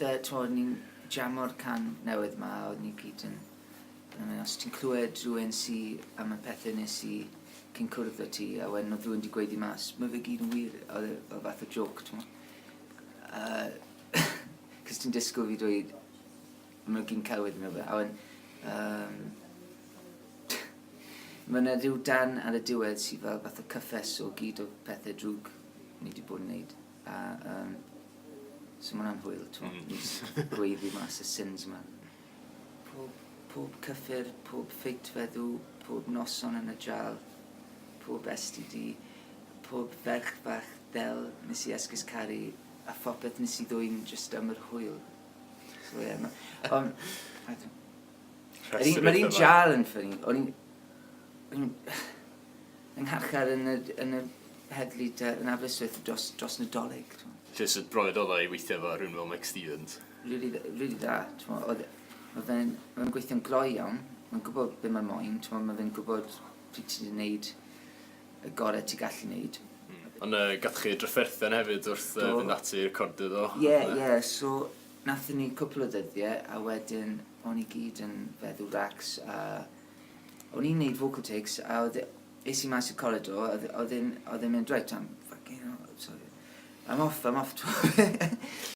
Oedd ni'n jamo'r can newydd ma, oedd ni gyd yn... Os ti'n clywed rhywun am y pethau nes i cyn cwrdd o ti, a wedyn oedd rhywun wedi gweud i mas, Ma Fe Gyd yn wir, oedd e fath o joc, ti'n cos ti'n disgwyl fi dweud, mae'n gyn cywyd yn fe, a wedyn... Mae yna rhyw dan ar y diwedd sydd fel fath o cyffes o gyd o pethau drwg ni wedi bod yn neud. So mae'n anhwyl, ni'n gweiddi mas y sins yma. Pob cyffur, pob ffeit feddw, pob noson yn y jal, pob STD, pob ferch bach del nes i esgus caru, a phopeth nes i ddwy'n just am yr hwyl. So ie, mae'r un jal yn ffynnu, o'n yng ngharchar yn y heddlu yn Aberystwyth dros Nadolig. Sydd bron ola i weithio efo rhywun fel Meic Stevens. Really da. Mae fe'n gweithio'n gloi iawn, mae'n gwybod beth mae'n moyn, mae fe'n gwybod pryd ti'n gwneud y gorau ti'n gallu gwneud. Ond gath chi drafferthion hefyd wrth fynd ati recordio do? Ie, so nathon ni cwpl o ddyddiau, a wedyn o'n i gyd yn feddwl racs, a o'n i'n neud vocal takes, a es i mas i'r corridor, oedd e'n mynd, right, I'm off.